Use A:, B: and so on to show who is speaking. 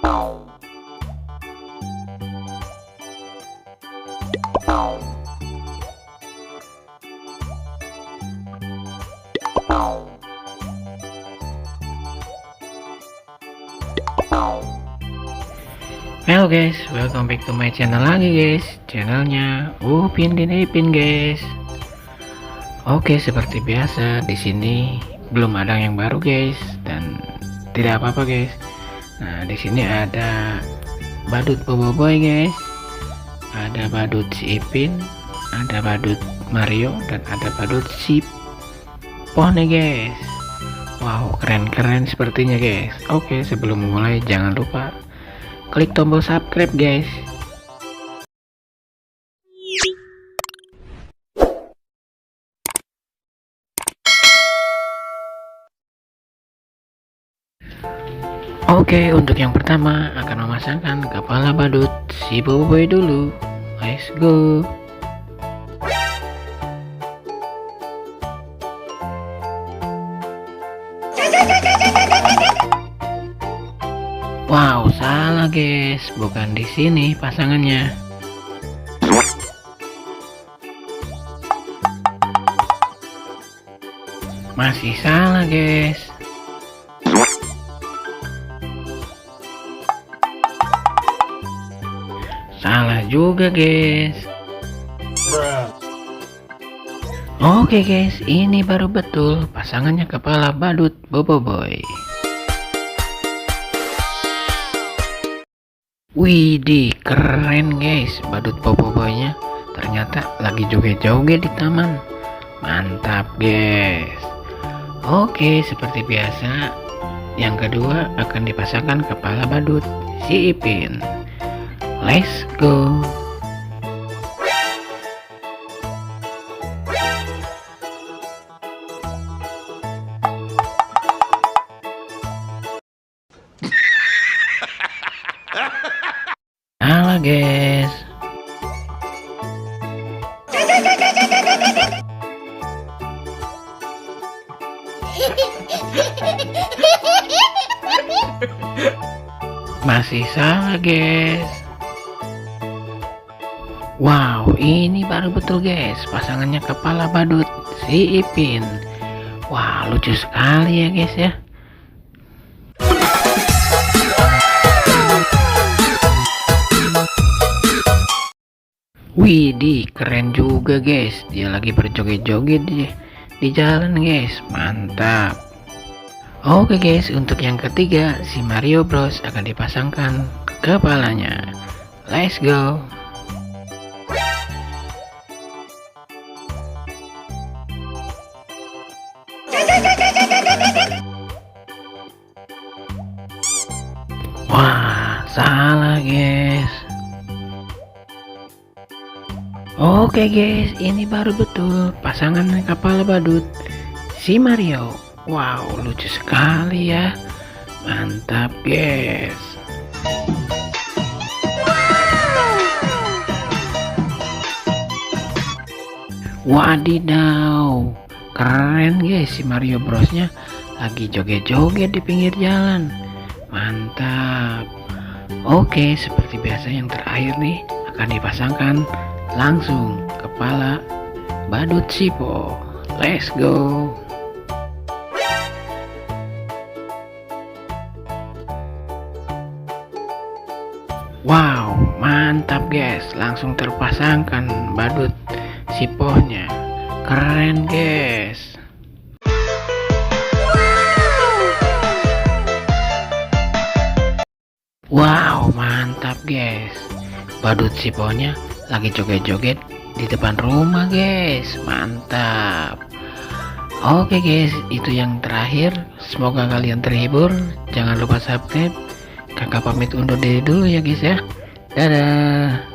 A: Halo guys, welcome back to my channel lagi guys. Channelnya Upin dan Ipin guys. Oke, seperti biasa di sini belum ada yang baru guys, dan tidak apa-apa guys. Nah, di sini ada badut Boboiboy guys, ada badut si Ipin, ada badut Mario, dan ada badut si Pone guys. Wow, keren-keren sepertinya guys. Oke, sebelum mulai jangan lupa klik tombol subscribe guys. Oke, untuk yang pertama akan memasangkan kepala badut si Boboiboy dulu. Let's go. Wow, salah guys, bukan di sini pasangannya. Masih salah guys. Salah juga guys. Oke guys, ini baru betul pasangannya kepala badut Boboiboy. Widih, keren guys, badut Boboiboynya ternyata lagi joget-joget di taman. Mantap guys. Oke, seperti biasa yang kedua akan dipasangkan kepala badut si Ipin. Let's go. Halo guys. Masih salah guys. Wow, ini baru betul guys, pasangannya kepala badut si Ipin. Wah, lucu sekali ya guys ya. Widih, keren juga guys, dia lagi berjoget-joget di jalan guys. Mantap. Oke guys, untuk yang ketiga si Mario Bros akan dipasangkan kepalanya. Let's go. Wah, salah guys. Oke guys, ini baru betul pasangan kepala badut si Mario. Wow, lucu sekali ya. Mantap guys. Wadidaw, keren guys, si Mario Brosnya lagi joget-joget di pinggir jalan. Mantap. Oke, seperti biasa yang terakhir nih akan dipasangkan langsung kepala badut Sipo. Let's go. Wow, mantap guys, langsung terpasangkan badut Siponya. Keren guys. Wow, mantap guys, badut Siponya lagi joget-joget di depan rumah guys. Mantap. Oke guys, itu yang terakhir. Semoga kalian terhibur. Jangan lupa subscribe. Kakak pamit undur diri dulu ya guys ya. Dadah.